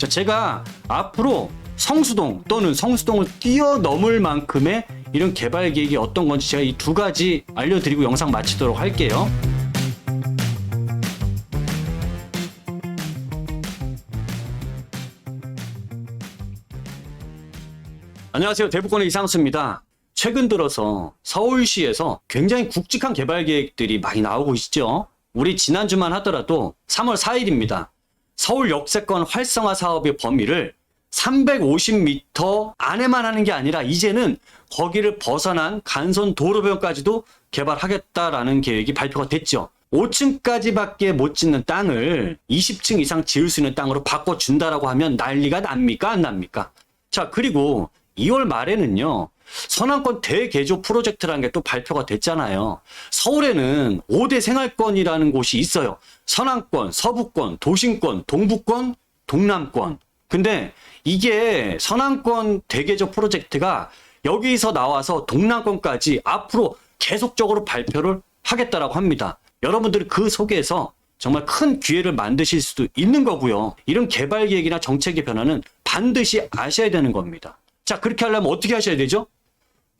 자, 제가 앞으로 성수동 또는 성수동을 뛰어넘을 만큼의 이런 개발 계획이 어떤 건지 제가 이 두 가지 알려드리고 영상 마치도록 할게요. 안녕하세요. 대부권의 이상수입니다. 최근 들어서 서울시에서 굉장히 굵직한 개발 계획들이 많이 나오고 있죠. 우리 지난주만 하더라도 3월 4일입니다. 서울 역세권 활성화 사업의 범위를 350m 안에만 하는 게 아니라 이제는 거기를 벗어난 간선 도로변까지도 개발하겠다라는 계획이 발표가 됐죠. 5층까지밖에 못 짓는 땅을 20층 이상 지을 수 있는 땅으로 바꿔준다라고 하면 난리가 납니까? 안 납니까? 자, 그리고 2월 말에는요, 선왕권 대개조 프로젝트라는 게 또 발표가 됐잖아요. 서울에는 5대 생활권이라는 곳이 있어요. 선왕권, 서부권, 도심권, 동부권, 동남권. 근데 이게 선왕권 대개조 프로젝트가 여기서 나와서 동남권까지 앞으로 계속적으로 발표를 하겠다라고 합니다. 여러분들이 그 속에서 정말 큰 기회를 만드실 수도 있는 거고요. 이런 개발 계획이나 정책의 변화는 반드시 아셔야 되는 겁니다. 자, 그렇게 하려면 어떻게 하셔야 되죠?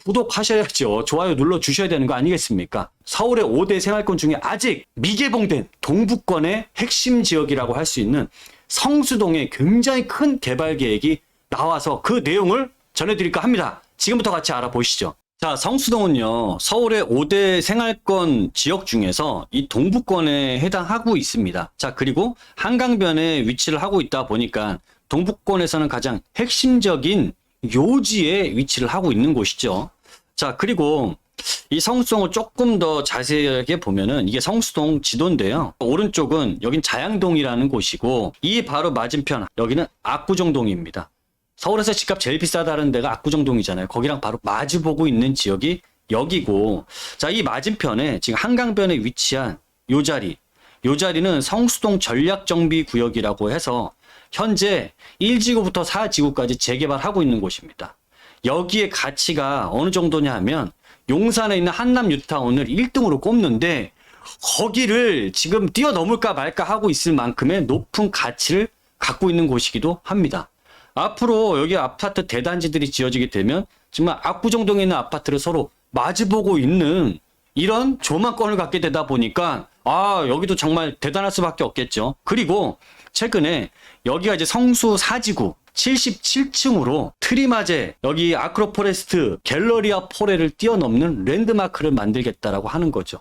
구독하셔야죠. 좋아요 눌러 주셔야 되는 거 아니겠습니까? 서울의 5대 생활권 중에 아직 미개봉된 동부권의 핵심 지역이라고 할 수 있는 성수동에 굉장히 큰 개발 계획이 나와서 그 내용을 전해드릴까 합니다. 지금부터 같이 알아보시죠. 자, 성수동은요, 서울의 5대 생활권 지역 중에서 이 동부권에 해당하고 있습니다. 자, 그리고 한강변에 위치를 하고 있다 보니까 동부권에서는 가장 핵심적인 요지에 위치를 하고 있는 곳이죠. 자, 그리고 이 성수동을 조금 더 자세하게 보면은 이게 성수동 지도인데요. 오른쪽은 여긴 자양동이라는 곳이고 이 바로 맞은편 여기는 압구정동입니다. 서울에서 집값 제일 비싸다는 데가 압구정동이잖아요. 거기랑 바로 마주보고 있는 지역이 여기고, 자, 이 맞은편에 지금 한강변에 위치한 요 자리는 성수동 전략정비구역이라고 해서 현재 1지구부터 4지구까지 재개발하고 있는 곳입니다. 여기에 가치가 어느 정도냐 하면 용산에 있는 한남 뉴타운을 1등으로 꼽는데 거기를 지금 뛰어넘을까 말까 하고 있을 만큼의 높은 가치를 갖고 있는 곳이기도 합니다. 앞으로 여기 아파트 대단지들이 지어지게 되면 정말 압구정동에 있는 아파트를 서로 마주보고 있는 이런 조망권을 갖게 되다 보니까 여기도 정말 대단할 수밖에 없겠죠. 그리고 최근에 여기가 이제 성수 4지구 77층으로 트리마제 여기 아크로포레스트 갤러리아 포레를 뛰어넘는 랜드마크를 만들겠다라고 하는 거죠.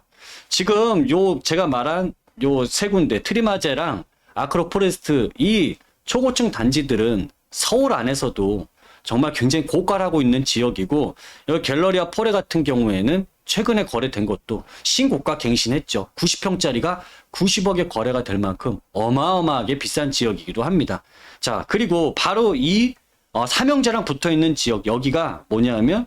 지금 제가 말한 요 세 군데 트리마제랑 아크로포레스트 이 초고층 단지들은 서울 안에서도 정말 굉장히 고가라고 있는 지역이고, 여기 갤러리아 포레 같은 경우에는 최근에 거래된 것도 신고가 갱신했죠. 90평짜리가 90억에 거래가 될 만큼 어마어마하게 비싼 지역이기도 합니다. 자, 그리고 바로 이 삼형제랑 붙어있는 지역, 여기가 뭐냐면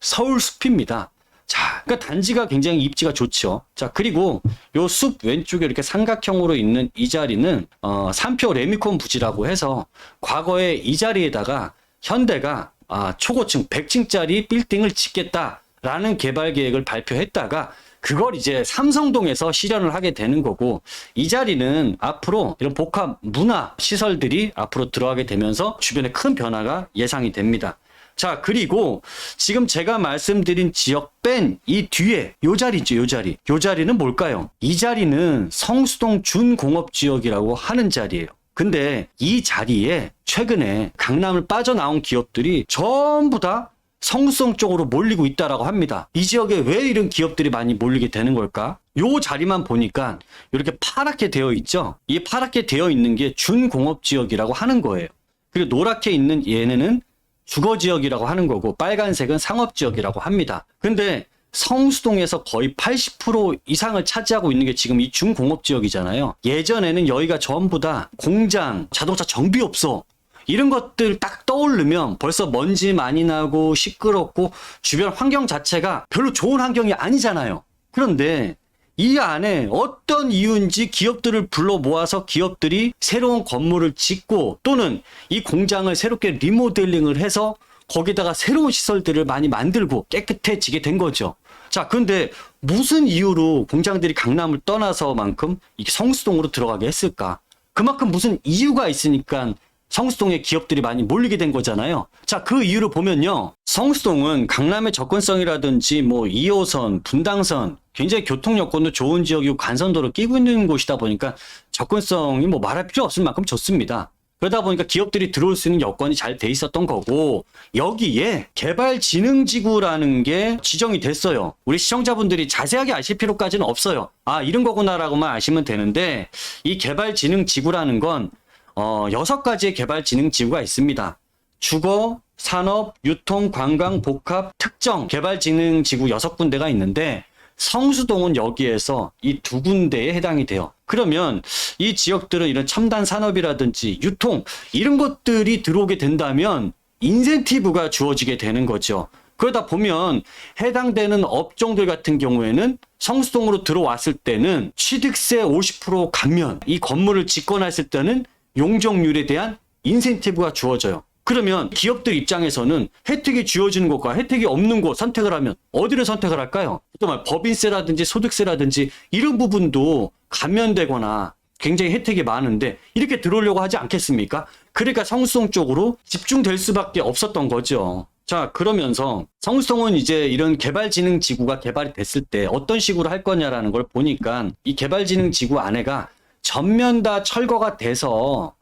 서울숲입니다. 자, 그러니까 단지가 굉장히 입지가 좋죠. 자, 그리고 요 숲 왼쪽에 이렇게 삼각형으로 있는 이 자리는 삼표 레미콘 부지라고 해서 과거에 이 자리에다가 현대가 초고층 100층짜리 빌딩을 짓겠다라는 개발 계획을 발표했다가 그걸 이제 삼성동에서 실현을 하게 되는 거고, 이 자리는 앞으로 이런 복합 문화 시설들이 앞으로 들어가게 되면서 주변에 큰 변화가 예상이 됩니다. 자, 그리고 지금 제가 말씀드린 지역 뺀 이 뒤에 요 자리죠, 요 자리. 요 자리는 뭘까요? 이 자리는 성수동 준공업지역이라고 하는 자리예요. 근데 이 자리에 최근에 강남을 빠져나온 기업들이 전부 다 성수동 쪽으로 몰리고 있다라고 합니다. 이 지역에 왜 이런 기업들이 많이 몰리게 되는 걸까? 요 자리만 보니까 이렇게 파랗게 되어 있죠? 이 파랗게 되어 있는 게 준공업지역이라고 하는 거예요. 그리고 노랗게 있는 얘네는 주거지역이라고 하는 거고, 빨간색은 상업지역이라고 합니다. 근데 성수동에서 거의 80% 이상을 차지하고 있는 게 지금 이 준공업지역이잖아요. 예전에는 여기가 전부 다 공장, 자동차 정비업소 이런 것들 딱 떠오르면 벌써 먼지 많이 나고 시끄럽고 주변 환경 자체가 별로 좋은 환경이 아니잖아요. 그런데 이 안에 어떤 이유인지 기업들을 불러 모아서 기업들이 새로운 건물을 짓고 또는 이 공장을 새롭게 리모델링을 해서 거기다가 새로운 시설들을 많이 만들고 깨끗해지게 된 거죠. 자, 근데 무슨 이유로 공장들이 강남을 떠나서만큼 이 성수동으로 들어가게 했을까? 그만큼 무슨 이유가 있으니까 성수동에 기업들이 많이 몰리게 된 거잖아요. 자, 그 이유를 보면요. 성수동은 강남의 접근성이라든지 뭐 2호선, 분당선, 굉장히 교통 여건도 좋은 지역이고 간선도로 끼고 있는 곳이다 보니까 접근성이 뭐 말할 필요 없을 만큼 좋습니다. 그러다 보니까 기업들이 들어올 수 있는 여건이 잘 돼 있었던 거고, 여기에 개발진흥지구라는 게 지정이 됐어요. 우리 시청자분들이 자세하게 아실 필요까지는 없어요. 아, 이런 거구나라고만 아시면 되는데, 이 개발진흥지구라는 건 6가지의 개발진흥지구가 있습니다. 주거, 산업, 유통, 관광, 복합, 특정 개발진흥지구 6군데가 있는데, 성수동은 여기에서 이 2군데에 해당이 돼요. 그러면 이 지역들은 이런 첨단 산업이라든지 유통 이런 것들이 들어오게 된다면 인센티브가 주어지게 되는 거죠. 그러다 보면 해당되는 업종들 같은 경우에는 성수동으로 들어왔을 때는 취득세 50% 감면, 이 건물을 짓거나 했을 때는 용적률에 대한 인센티브가 주어져요. 그러면 기업들 입장에서는 혜택이 주어지는 것과 혜택이 없는 곳 선택을 하면 어디를 선택을 할까요? 또 법인세라든지 소득세라든지 이런 부분도 감면되거나 굉장히 혜택이 많은데 이렇게 들어오려고 하지 않겠습니까? 그러니까 성수동 쪽으로 집중될 수밖에 없었던 거죠. 자, 그러면서 성수동은 이제 이런 개발진흥지구가 개발이 됐을 때 어떤 식으로 할 거냐라는 걸 보니까 이 개발진흥지구 안에가 전면 다 철거가 돼서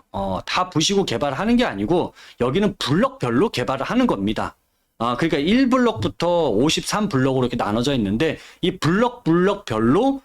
다 부시고 개발하는 게 아니고 여기는 블럭별로 개발을 하는 겁니다. 그러니까 1블럭부터 53블럭으로 이렇게 나눠져 있는데 이 블럭별로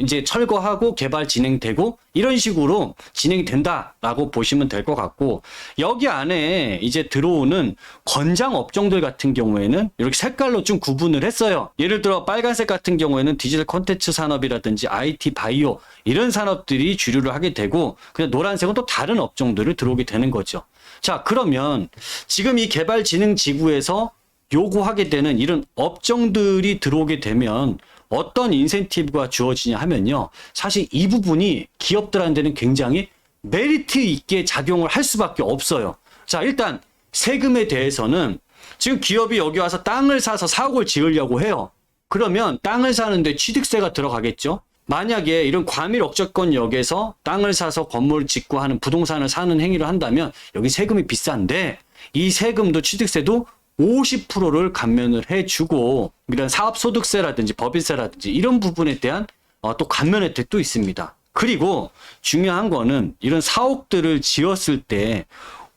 이제 철거하고 개발 진행되고 이런 식으로 진행이 된다라고 보시면 될 것 같고, 여기 안에 이제 들어오는 권장 업종들 같은 경우에는 이렇게 색깔로 좀 구분을 했어요. 예를 들어 빨간색 같은 경우에는 디지털 콘텐츠 산업이라든지 IT, 바이오 이런 산업들이 주류를 하게 되고, 그냥 노란색은 또 다른 업종들을 들어오게 되는 거죠. 자, 그러면 지금 이 개발진흥지구에서 요구하게 되는 이런 업종들이 들어오게 되면 어떤 인센티브가 주어지냐 하면요. 사실 이 부분이 기업들한테는 굉장히 메리트 있게 작용을 할 수밖에 없어요. 자, 일단 세금에 대해서는 지금 기업이 여기 와서 땅을 사서 사옥을 지으려고 해요. 그러면 땅을 사는데 취득세가 들어가겠죠. 만약에 이런 과밀 억저권역에서 땅을 사서 건물을 짓고 하는 부동산을 사는 행위를 한다면 여기 세금이 비싼데 이 세금도 취득세도 50%를 감면을 해주고, 이런 사업소득세라든지 법인세라든지 이런 부분에 대한 또 감면 혜택도 있습니다. 그리고 중요한 거는 이런 사옥들을 지었을 때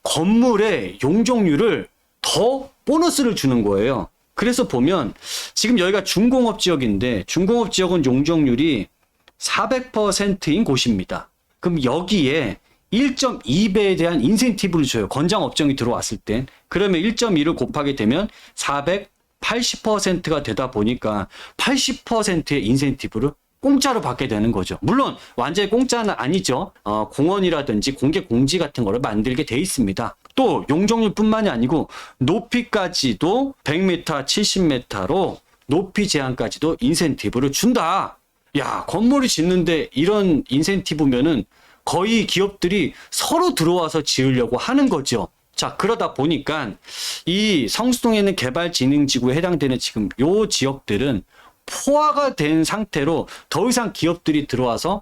건물의 용적률을 더 보너스를 주는 거예요. 그래서 보면 지금 여기가 중공업 지역인데 중공업 지역은 용적률이 400%인 곳입니다. 그럼 여기에 1.2배에 대한 인센티브를 줘요. 권장 업종이 들어왔을 땐. 그러면 1.2를 곱하게 되면 480%가 되다 보니까 80%의 인센티브를 공짜로 받게 되는 거죠. 물론 완전히 공짜는 아니죠. 공원이라든지 공개 공지 같은 거를 만들게 돼 있습니다. 또 용적률뿐만이 아니고 높이까지도 100m, 70m로 높이 제한까지도 인센티브를 준다. 야, 건물을 짓는데 이런 인센티브면은 거의 기업들이 서로 들어와서 지으려고 하는 거죠. 자, 그러다 보니까 이 성수동에 있는 개발진흥지구에 해당되는 지금 요 지역들은 포화가 된 상태로 더 이상 기업들이 들어와서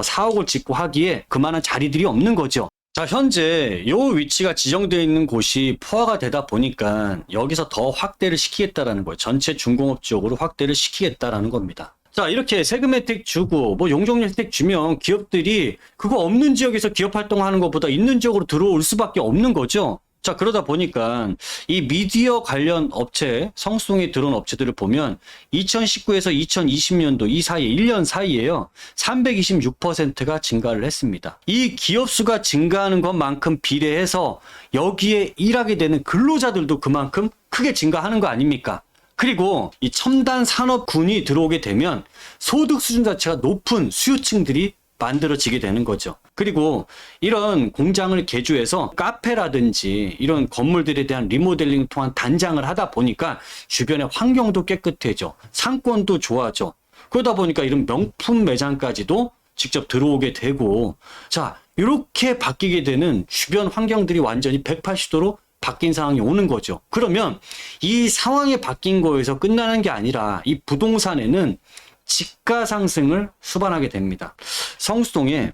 사옥을 짓고 하기에 그만한 자리들이 없는 거죠. 자, 현재 요 위치가 지정되어 있는 곳이 포화가 되다 보니까 여기서 더 확대를 시키겠다라는 거예요. 전체 중공업 지역으로 확대를 시키겠다라는 겁니다. 자, 이렇게 세금 혜택 주고 뭐 용적률 혜택 주면 기업들이 그거 없는 지역에서 기업 활동하는 것보다 있는 지역으로 들어올 수밖에 없는 거죠. 자, 그러다 보니까 이 미디어 관련 업체, 성수동에 들어온 업체들을 보면 2019에서 2020년도 이 사이에 1년 사이에요. 326%가 증가를 했습니다. 이 기업 수가 증가하는 것만큼 비례해서 여기에 일하게 되는 근로자들도 그만큼 크게 증가하는 거 아닙니까? 그리고 이 첨단 산업군이 들어오게 되면 소득 수준 자체가 높은 수요층들이 만들어지게 되는 거죠. 그리고 이런 공장을 개조해서 카페라든지 이런 건물들에 대한 리모델링을 통한 단장을 하다 보니까 주변의 환경도 깨끗해져, 상권도 좋아져. 그러다 보니까 이런 명품 매장까지도 직접 들어오게 되고, 자, 이렇게 바뀌게 되는 주변 환경들이 완전히 180도로 바뀐 상황이 오는 거죠. 그러면 이 상황이 바뀐 거에서 끝나는 게 아니라 이 부동산에는 지가 상승을 수반하게 됩니다. 성수동에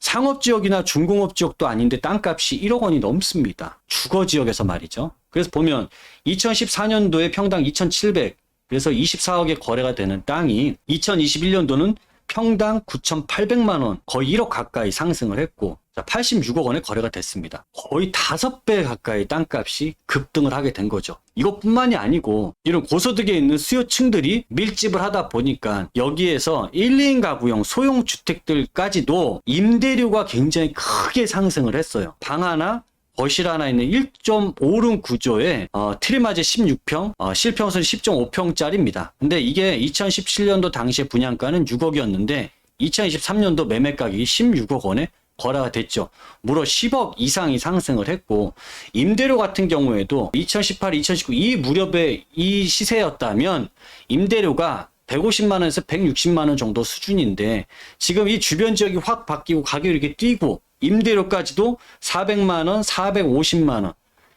상업지역이나 중공업지역도 아닌데 땅값이 1억 원이 넘습니다. 주거지역에서 말이죠. 그래서 보면 2014년도에 평당 2,700, 그래서 24억에 거래가 되는 땅이 2021년도는 평당 9,800만 원, 거의 1억 가까이 상승을 했고, 86억 원에 거래가 됐습니다. 거의 5배 가까이 땅값이 급등을 하게 된 거죠. 이것뿐만이 아니고 이런 고소득에 있는 수요층들이 밀집을 하다 보니까 여기에서 1, 2인 가구형 소형 주택들까지도 임대료가 굉장히 크게 상승을 했어요. 방 하나, 거실 하나 있는 1.5룸 구조의 트리마제 16평, 실평수는 10.5평짜리입니다. 근데 이게 2017년도 당시에 분양가는 6억이었는데 2023년도 매매 가격이 16억 원에 거래가 됐죠. 무려 10억 이상이 상승을 했고, 임대료 같은 경우에도 2018, 2019 이 무렵에 이 시세였다면 임대료가 150만 원에서 160만 원 정도 수준인데, 지금 이 주변 지역이 확 바뀌고 가격이 이렇게 뛰고 임대료까지도 400만 원, 450만 원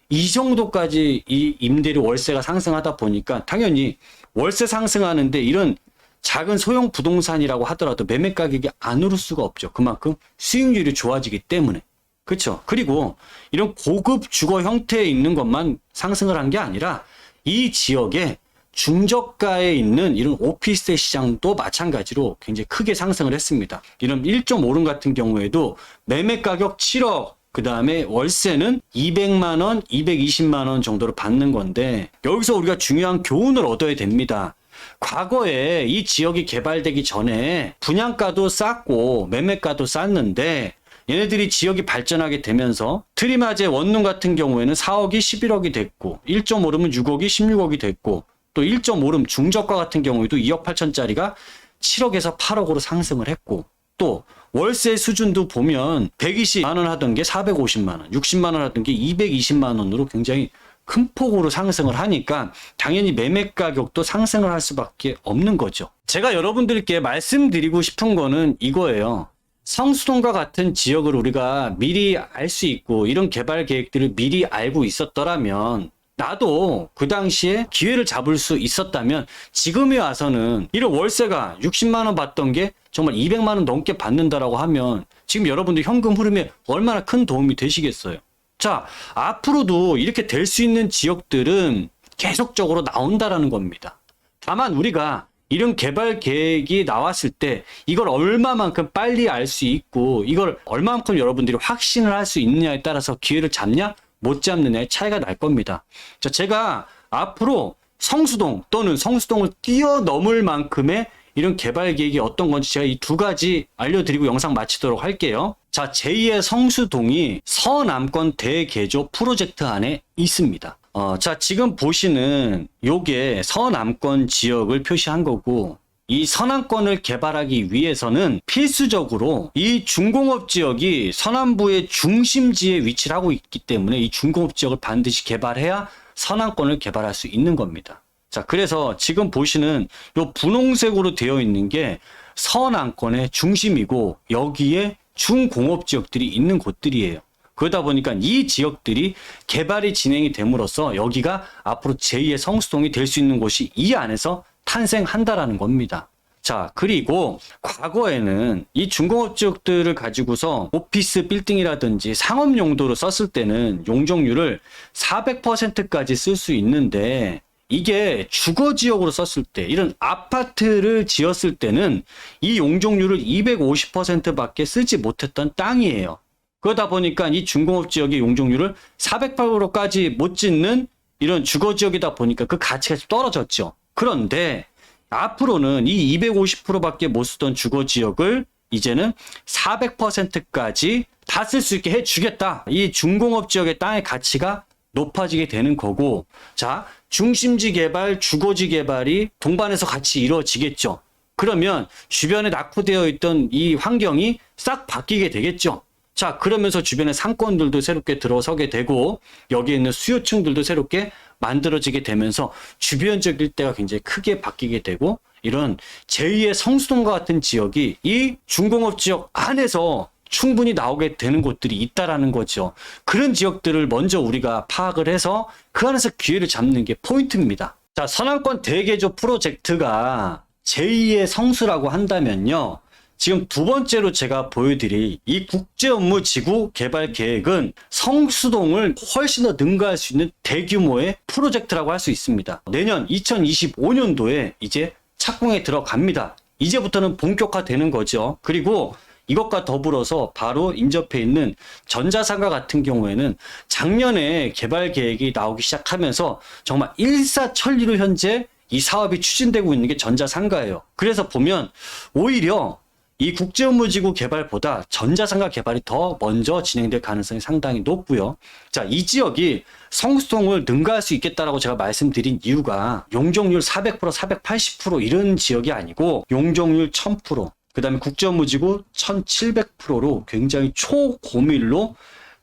이 정도까지 이 임대료 월세가 상승하다 보니까 당연히 월세 상승하는데 이런 작은 소형 부동산이라고 하더라도 매매 가격이 안 오를 수가 없죠. 그만큼 수익률이 좋아지기 때문에. 그렇죠. 그리고 이런 고급 주거 형태에 있는 것만 상승을 한 게 아니라 이 지역에 중저가에 있는 이런 오피스텔 시장도 마찬가지로 굉장히 크게 상승을 했습니다. 이런 1.5룸 같은 경우에도 매매 가격 7억, 그 다음에 월세는 200만 원, 220만 원 정도로 받는 건데, 여기서 우리가 중요한 교훈을 얻어야 됩니다. 과거에 이 지역이 개발되기 전에 분양가도 쌌고 매매가도 쌌는데, 얘네들이 지역이 발전하게 되면서 트리마제 원룸 같은 경우에는 4억이 11억이 됐고, 1.5룸은 6억이 16억이 됐고, 또 1.5룸 중저가 같은 경우에도 2억 8천짜리가 7억에서 8억으로 상승을 했고, 또 월세 수준도 보면 120만 원 하던 게 450만 원, 60만 원 하던 게 220만 원으로 굉장히 큰 폭으로 상승을 하니까 당연히 매매 가격도 상승을 할 수밖에 없는 거죠. 제가 여러분들께 말씀드리고 싶은 거는 이거예요. 성수동과 같은 지역을 우리가 미리 알 수 있고 이런 개발 계획들을 미리 알고 있었더라면, 나도 그 당시에 기회를 잡을 수 있었다면 지금에 와서는 이런 월세가 60만 원 받던 게 정말 200만 원 넘게 받는다라고 하면 지금 여러분들 현금 흐름에 얼마나 큰 도움이 되시겠어요. 자, 앞으로도 이렇게 될 수 있는 지역들은 계속적으로 나온다라는 겁니다. 다만 우리가 이런 개발 계획이 나왔을 때 이걸 얼마만큼 빨리 알 수 있고 이걸 얼마만큼 여러분들이 확신을 할 수 있느냐에 따라서 기회를 잡냐 못 잡느냐의 차이가 날 겁니다. 자, 제가 앞으로 성수동 또는 성수동을 뛰어넘을 만큼의 이런 개발 계획이 어떤 건지 제가 이 두 가지 알려드리고 영상 마치도록 할게요. 자, 제2의 성수동이 서남권 대개조 프로젝트 안에 있습니다. 자, 지금 보시는 요게 서남권 지역을 표시한 거고, 이 서남권을 개발하기 위해서는 필수적으로 이 중공업 지역이 서남부의 중심지에 위치를 하고 있기 때문에 이 중공업 지역을 반드시 개발해야 서남권을 개발할 수 있는 겁니다. 자, 그래서 지금 보시는 요 분홍색으로 되어 있는 게 서남권의 중심이고 여기에 중공업 지역들이 있는 곳들이에요. 그러다 보니까 이 지역들이 개발이 진행이 됨으로써 여기가 앞으로 제2의 성수동이 될 수 있는 곳이 이 안에서 탄생한다라는 겁니다. 자, 그리고 과거에는 이 중공업 지역들을 가지고서 오피스 빌딩이라든지 상업 용도로 썼을 때는 용적률을 400%까지 쓸 수 있는데, 이게 주거 지역으로 썼을 때, 이런 아파트를 지었을 때는 이 용적률을 250%밖에 쓰지 못했던 땅이에요. 그러다 보니까 이 중공업 지역의 용적률을 400%까지 못 짓는 이런 주거 지역이다 보니까 그 가치가 떨어졌죠. 그런데 앞으로는 이 250%밖에 못 쓰던 주거 지역을 이제는 400%까지 다 쓸 수 있게 해주겠다. 이 중공업 지역의 땅의 가치가 높아지게 되는 거고, 자, 중심지 개발, 주거지 개발이 동반해서 같이 이루어지겠죠. 그러면 주변에 낙후되어 있던 이 환경이 싹 바뀌게 되겠죠. 자, 그러면서 주변에 상권들도 새롭게 들어서게 되고 여기에 있는 수요층들도 새롭게 만들어지게 되면서 주변적 일대가 굉장히 크게 바뀌게 되고, 이런 제2의 성수동과 같은 지역이 이 중공업 지역 안에서 충분히 나오게 되는 곳들이 있다라는 거죠. 그런 지역들을 먼저 우리가 파악을 해서 그 안에서 기회를 잡는 게 포인트입니다. 자, 서남권 대개조 프로젝트가 제2의 성수라고 한다면요, 지금 두 번째로 제가 보여드릴 이 국제업무지구 개발 계획은 성수동을 훨씬 더 능가할 수 있는 대규모의 프로젝트라고 할 수 있습니다. 내년 2025년도에 이제 착공에 들어갑니다. 이제부터는 본격화되는 거죠. 그리고 이것과 더불어서 바로 인접해 있는 전자상가 같은 경우에는 작년에 개발 계획이 나오기 시작하면서 정말 일사천리로 현재 이 사업이 추진되고 있는 게 전자상가예요. 그래서 보면 오히려 이 국제업무지구 개발보다 전자상가 개발이 더 먼저 진행될 가능성이 상당히 높고요. 자, 이 지역이 성수동을 능가할 수 있겠다라고 제가 말씀드린 이유가 용적률 400%, 480% 이런 지역이 아니고 용적률 1000%, 그 다음에 국제업무지구 1700%로 굉장히 초고밀로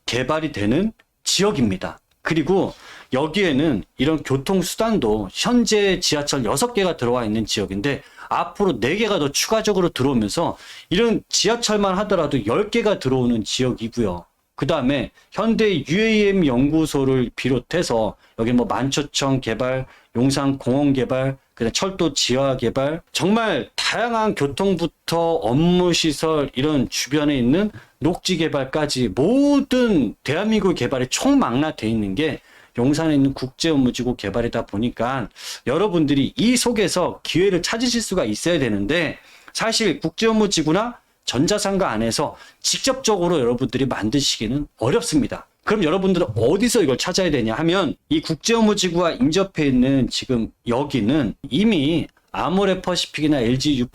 개발이 되는 지역입니다. 그리고 여기에는 이런 교통수단도 현재 지하철 6개가 들어와 있는 지역인데 앞으로 4개가 더 추가적으로 들어오면서 이런 지하철만 하더라도 10개가 들어오는 지역이고요. 그 다음에 현대 UAM 연구소를 비롯해서 여기 뭐 만초청 개발, 용산 공원 개발, 그다음 철도 지하 개발, 정말 다양한 교통부터 업무시설 이런 주변에 있는 녹지 개발까지 모든 대한민국 개발이 총망라되어 있는 게 용산에 있는 국제업무지구 개발이다 보니까 여러분들이 이 속에서 기회를 찾으실 수가 있어야 되는데 사실 국제업무지구나 전자상가 안에서 직접적으로 여러분들이 만드시기는 어렵습니다. 그럼 여러분들은 어디서 이걸 찾아야 되냐 하면 이 국제업무지구와 인접해 있는 지금 여기는 이미 아모레퍼시픽이나 LG U+,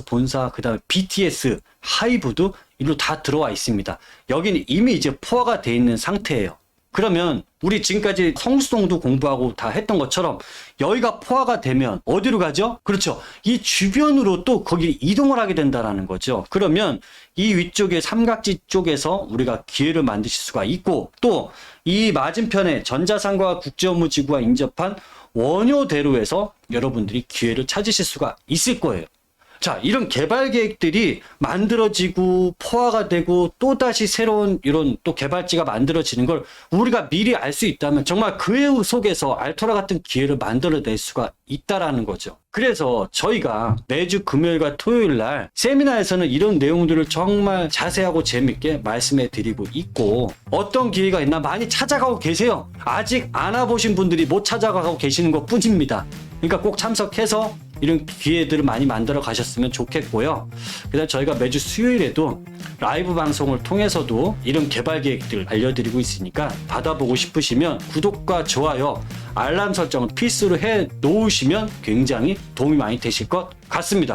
본사, 그 다음에 BTS, 하이브도 이리로 다 들어와 있습니다. 여기는 이미 이제 포화가 돼 있는 상태예요. 그러면 우리 지금까지 성수동도 공부하고 다 했던 것처럼 여기가 포화가 되면 어디로 가죠? 그렇죠. 이 주변으로 또 거기 이동을 하게 된다는 거죠. 그러면 이 위쪽에 삼각지 쪽에서 우리가 기회를 만드실 수가 있고 또 이 맞은편에 전자상가와 국제업무지구와 인접한 원효대로에서 여러분들이 기회를 찾으실 수가 있을 거예요. 자, 이런 개발 계획들이 만들어지고 포화가 되고 또다시 새로운 이런 또 개발지가 만들어지는 걸 우리가 미리 알 수 있다면 정말 그 속에서 알토라 같은 기회를 만들어낼 수가 있다라는 거죠. 그래서 저희가 매주 금요일과 토요일 날 세미나에서는 이런 내용들을 정말 자세하고 재밌게 말씀해 드리고 있고 어떤 기회가 있나 많이 찾아가고 계세요. 아직 안 와보신 분들이 못 찾아가고 계시는 것 뿐입니다. 그러니까 꼭 참석해서 이런 기회들을 많이 만들어 가셨으면 좋겠고요. 그다음 저희가 매주 수요일에도 라이브 방송을 통해서도 이런 개발 계획들 알려드리고 있으니까 받아보고 싶으시면 구독과 좋아요, 알람 설정을 필수로 해 놓으시면 굉장히 도움이 많이 되실 것 같습니다.